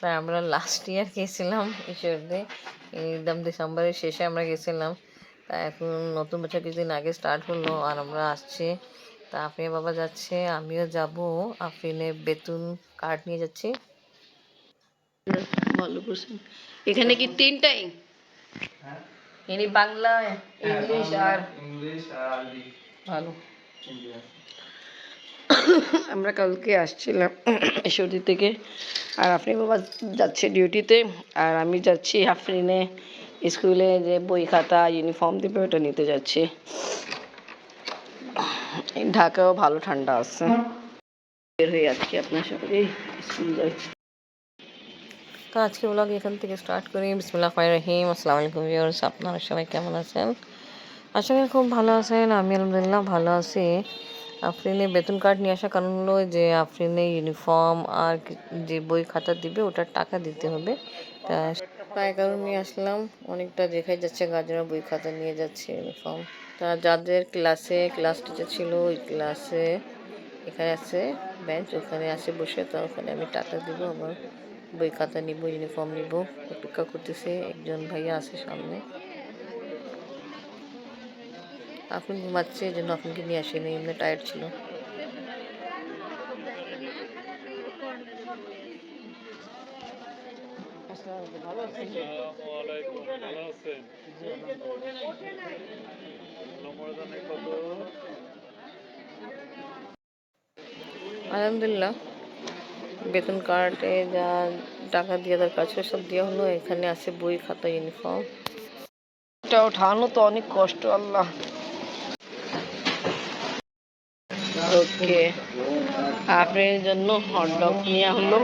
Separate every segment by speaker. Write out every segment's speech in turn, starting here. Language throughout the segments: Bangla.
Speaker 1: তাই আমরা লাস্ট ইয়ার গেছিলাম ঈশ্বরদী, একদম ডিসেম্বরের শেষে আমরা গেছিলাম। তা এখন নতুন বছর কিছুদিন আগে স্টার্ট হলো আর আমরা আসছি। তা আফরিন বাবা যাচ্ছে, আমিও যাব। আফরিনের বেতন কার্ড নিয়ে যাচ্ছি। ভালো করছেন। এখানে কি তিনটাই ইনি বাংলা, ইংলিশ আর আরবি। ভালো। আমরা কালকে আসছিলাম ঈশ্বরদী থেকে, আর আফরিন বাবা যাচ্ছে ডিউটিতে, আর আমি যাচ্ছি আফরিনে স্কুলে যে বই খাতা ইউনিফর্ম দেবে ওটা নিতে যাচ্ছি। ঢাকাও ভালো ঠান্ডা আছে। বের হয়ে যাচ্ছি আপনার সাথে স্কুল যাই। তো আজকে ব্লগ এখান থেকে স্টার্ট করি। বিসমিল্লাহির রহমানির রহিম। আসসালামু আলাইকুম ভিউয়ার্স, আপনারা সবাই কেমন আছেন? আশা করি খুব ভালো আছেন। আমি আলহামদুলিল্লাহ ভালো আছি। আফরিনের বেতন কার্ড নিয়ে আসার কারণ হলো যে আফরিনের ইউনিফর্ম আর যে বই খাতা দিবে ওটার টাকা দিতে হবে। তাই কারণ নিয়ে আসলাম। অনেকটা দেখাই যাচ্ছে গাজরা বই খাতা নিয়ে যাচ্ছে, ইউনিফর্ম। তা যাদের ক্লাস টিচার ছিল ওই ক্লাসে এখানে আছে বেঞ্চ, ওখানে আসে বসে। তো ওখানে আমি টাকা দিব, আবার বই খাতা নিব, ইউনিফর্ম নিব। অপেক্ষা করতেছে, একজন ভাইয়া আছে সামনে। আপনি ঘুমাচ্ছে, এই জন্য আপনাকে নিয়ে আসেনি, এমনি টায়ার্ড ছিল। আলহামদুলিল্লাহ বেতন কার্ডে যা টাকা দিয়ে দরকার ছিল সব দেওয়া হলো। এখানে আছে বই খাতা ইউনিফর্ম। এটা ওঠানো তো অনেক কষ্ট, আল্লাহ। ওকে, আপনার জন্য হটডগ নিয়ে হলো।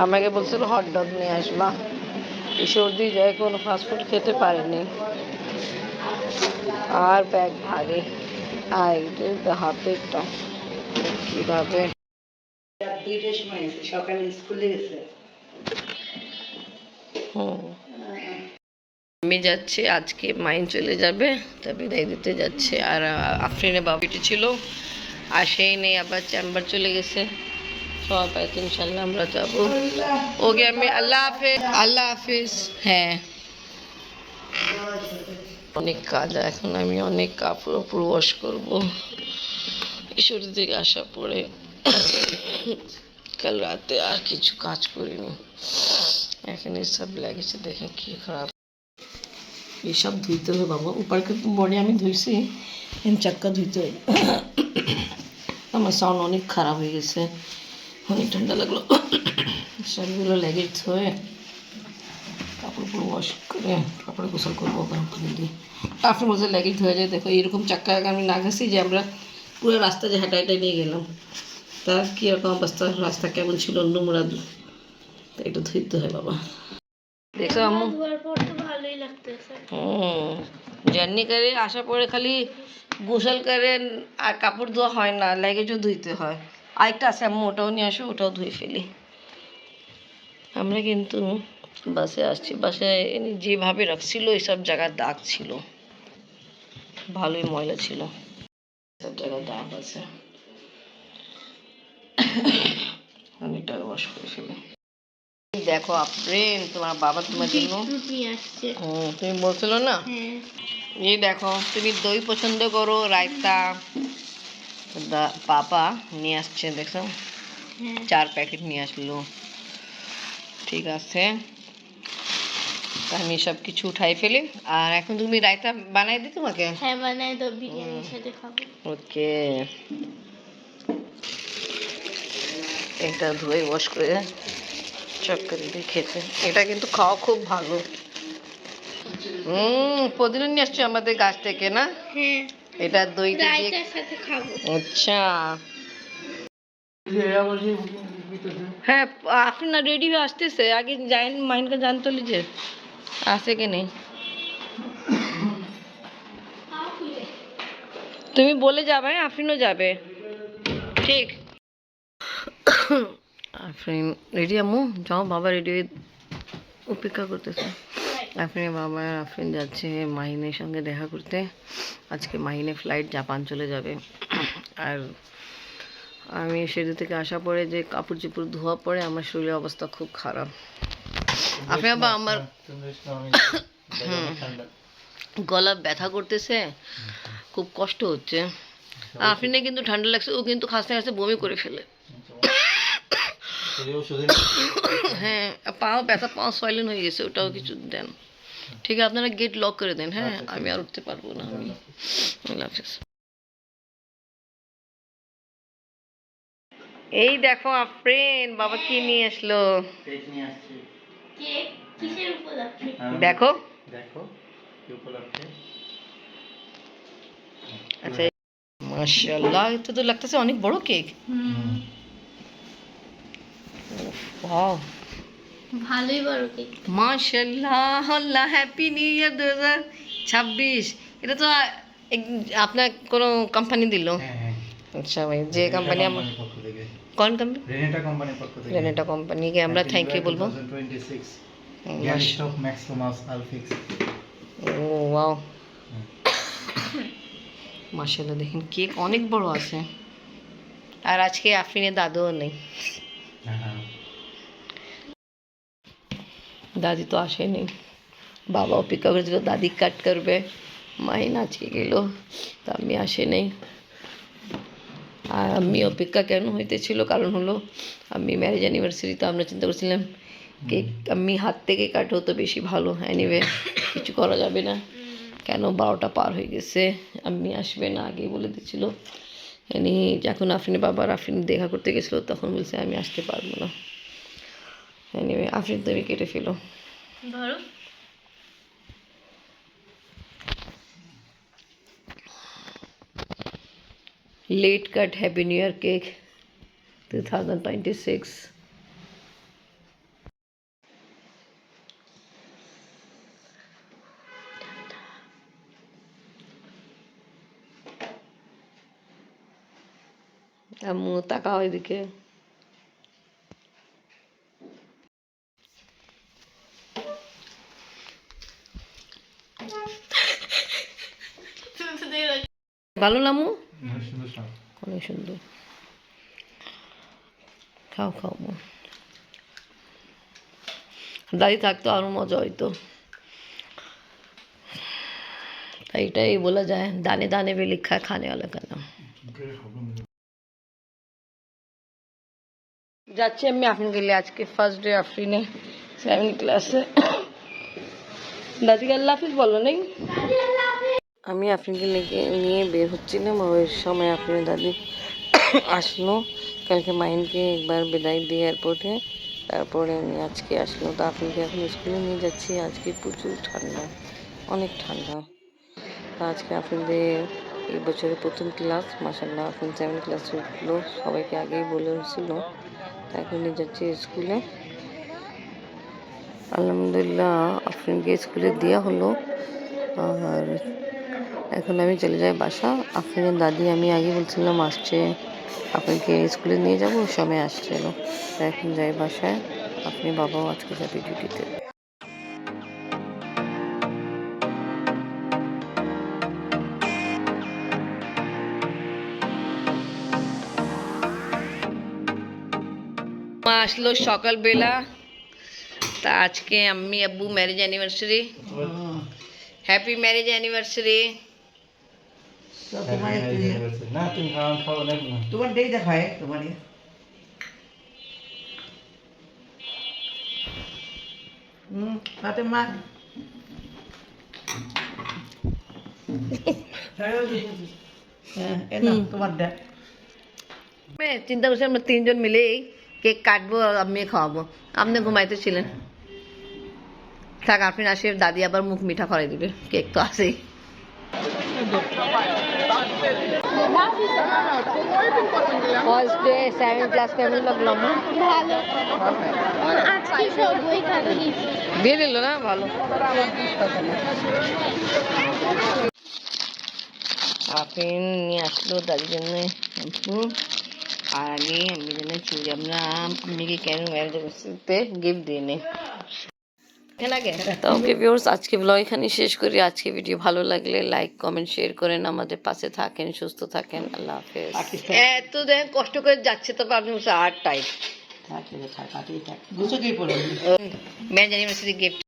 Speaker 1: আমাকে বলছিল হটডগ নিয়ে আসবা। এই সর্দি যায় কোনো ফাস্টফুড খেতে পারেনি, আর ব্যাগ ভারী। আর হাতেরটা কিভাবে সকালে স্কুলে গেছে। আমি যাচ্ছি, আজকে মাইন চলে যাবে, তা বিদায় দিতে যাচ্ছে। আর আফরিনের বাবিটি ছিল, আসেই নেই, আবার চেম্বার চলে গেছে। সবাই পাইতে ইনশাল্লাহ আমরা যাবো। ওকে, আমি আল্লাহ হাফেজ। আল্লাহ হাফেজ। হ্যাঁ, অনেক কাজ, এখন আমি অনেক কাপড় ওয়াশ করবো ঈশ্বরী থেকে আসা পরে। কাল রাতে আর কিছু কাজ করিনি, এখানে সব লেগেছে, দেখে কি খারাপ। এইসব ধুইতে হবে বাবা। উপরকে বডি আমি ধুইছি, চাক্কা ধুইতে হবে। আমার সাউন্ড অনেক খারাপ হয়ে গেছে, অনেক ঠান্ডা লাগলো। সবগুলো লেগে ধুয়ে কাপড় ওয়াশ করে কাপড়ে গোসল করবো গরম পানি দিয়ে। আপনার মধ্যে লেগে ধুয়ে যায়। দেখো এরকম চাক্কা আমি না ঘাসি যে আমরা পুরো রাস্তা যে হাঁটাইটাই নিয়ে গেলাম, তার কীরকম অবস্থা, রাস্তা কেমন ছিল, নোংরা। তা এটা ধুইতে হয় বাবা। দেখো আম্মু, জার্নি করে আসার পরে খালি গোসল করেন আর কাপড় ধোয়া হয় না, লেগেজও ধুইতে হয়। আরেকটা আছে আম্মু, ওটাও নিয়ে আসো, ওটাও ধুয়ে ফেলি। আমরা কিন্তু বাসে আসছি, বাসে যেভাবে রাখছিল এইসব জায়গার দাগ ছিল, ভালোই ময়লা ছিল, সব জায়গায় দাগ আছে। অনেকটা ওয়াশ করে ফেলি। দেখো আফরিন, তোমার বাবা তোমার জন্য তুমি বলছিল না, এই দেখো তুমি দই পছন্দ করো, রায়তা পাপা নিয়ে আসছে, দেখো 4 প্যাকেট নিয়ে আসলো। ঠিক আছে, আমি সব কিছু উঠাই ফেলি। আর এখন তুমি রায়তা বানাই দিই তোমাকে? হ্যাঁ বানাই দাও, বিরিয়ানির সাথে খাবো। ওকে, এটা ধুয়ে ওয়াশ করে চক্করি দিয়ে খেতে, এটা কিন্তু খাওয়া খুব ভালো। পুদিনা নিয়ে আসছো আমাদের গাছ থেকে না? এটা দই দিয়ে খাবো। আচ্ছা, হ্যাঁ আপনি না রেডি হয়ে আসতেছে, আগে যাই মাইনকে জানতে যে আছে কি নেই। তুমি বলে যাবে, আফরিনও যাবে, ঠিক? আফরিন রেডি? আম্মু যাও, বাবা রেডি হয়ে অপেক্ষা করতেছে। আফরিনের বাবা আর আফরিন যাচ্ছে মাহিনের সঙ্গে দেখা করতে। আজকে মাহিনের ফ্লাইট জাপান চলে যাবে, আর আমি সেদিন থেকে আসা পরে যে কাপড় চোপড় ধোয়া পরে আমার শরীরের অবস্থা খুব খারাপ। আপনি আবার আমার গলা ব্যথা করতেছে, খুব কষ্ট হচ্ছে। আপনি না কিন্তু ঠান্ডা লাগছে, ও কিন্তু খাসতে খাসতে বমি করে ফেলে। হ্যাঁ, পাও ব্যথা, পাও সয়লেন হয়ে গেছে, ওটাও কিছু দেন। ঠিক আছে, আপনারা গেট লক করে দেন। হ্যাঁ, আমি আর উঠতে পারবো না। আমি এই দেখো আফরিন বাবা কি নিয়ে আসলো, দেখো দেখো। আচ্ছা, মাশাআল্লাহ, এটা তো লাগতেছে অনেক বড় কেক। ওয়াও, ভালোই বড় কেক। মাশাআল্লাহ, আল্লাহ হ্যাপি নিউ ইয়ার 2026। এটা তো আপনার কোনো কোম্পানি দিল? আচ্ছা ভাই, যে কোম্পানি আমার, কোন কোম্পানি? রেনেটা কোম্পানির পক্ষ থেকে। রেনেটা কোম্পানিকে আমরা থ্যাংক ইউ বলবো। 2026 গ্যারিস্টক ম্যাক্সিমাস আলফিক্স। ও ওয়াও, মাশাআল্লাহ, দেখেন কেক অনেক বড় আছে। আর আজকে আফরিনের দাদুও নেই। দাদি তো আসেনি, বাবা অপেক্ষা করেছিল দাদি কাট করবে, মাই আজকে গেল, তা আমি আসেনি। আর আমি অপেক্ষা কেন হইতেছিল, কারণ হলো আমি ম্যারেজ অ্যানিভার্সারি, তো আমরা চিন্তা করছিলাম কেক আমি হাত থেকে কাটো তো বেশি ভালো। অ্যানিওয়ে কিছু করা যাবে না, কেন 12টা পার হয়ে গেছে, আমি আসবে না আগেই বলে দিচ্ছিল। এনি যখন আফরিনের বাবা আফরিন দেখা করতে গেছিলো তখন বলছে আমি আসতে পারবো না। এনিওয়ে আফরিন তুমি কেটে ফেলো। ধরো, লেট কাট হ্যাপি নিউ ইয়ার কেক 2026। আম্মু তাকাও এদিকে। ভালো না আম্মু? অনেক সুন্দর, খাও খাও মা। দাদি থাকতো আরো মজা হইতো। তাই এটাই বলা যায়, দানে দানে पे लिखा है खाने वाला का नाम। যাচ্ছি আমি আফরিন গেলে, আজকে ফার্স্ট ডে আফরিনে 7 ক্লাসে। দাদিকে আল্লাহ হাফিজ বলো নেই। আমি আফরিনকে নিয়ে বের হচ্ছিলাম, ওই সময় আফরিনের দাদি আসলো। কালকে মাইনকে একবার বিদায় দিয়ে এয়ারপোর্টে, তারপরে আমি আজকে আসলো। তো আফরিনকে এখন স্কুলে নিয়ে যাচ্ছি। আজকে প্রচুর ঠান্ডা, অনেক ঠান্ডা। তো আজকে আফরিনদের এই বছরের প্রথম ক্লাস, মাশাআল্লাহ আফরিন 7 ক্লাসে উঠলো, সবাইকে আগেই বলে হয়েছিল। তা এখন নিয়ে যাচ্ছি স্কুলে। আলহামদুলিল্লাহ আফরিনকে স্কুলে দেওয়া হলো, আর এখন আমি চলে যাই বাসা। আফরিনের দাদি আমি আগে বলছিলাম আসছে, আপনাকে স্কুলে নিয়ে যাবো, সময় আসছিল। তাই এখন যাই বাসায়। আপনি বাবাও আজকে যাবে ডিউটিতে। মা আসলো সকালবেলা। তা আজকে আম্মি আব্বু marriage anniversary, happy marriage anniversary. তোমার ডেই দেখায় তোমার ফাতেমা। চিন্তা করছি আমরা 3 জন মিলে কেক কাটবো আর আমি খাওয়াবো। আপনি ঘুমাইতে ছিলেন, থাক আপনি আসে, দাদি আবার মুখ মিঠা করাই দিবে, কেক তো আছেই। ফার্স্ট ডে 7 ক্লাস কেমন লাগলো? ভালো, দিয়ে দিল না, ভালো। আফরিন নিয়ে আসলো দাদির জন্য আর আগে আমি জন্য চুড়ি, আমরা আম্মিকে কেন গিফট দিয়ে নি। তো ওকে ভিউয়ার্স, আজকে ব্লগ এখানে শেষ করি। আজকে ভিডিও ভালো লাগলে লাইক কমেন্ট শেয়ার করেন, আমাদের পাশে থাকেন, সুস্থ থাকেন। আল্লাহ হাফেজ। এত দেখ কষ্ট করে যাচ্ছে, তবে আপনি বলছেন আর টাইট।
Speaker 2: গুছো কি পড়ে
Speaker 1: ব্যান্ড অ্যানিভার্সারি গিফট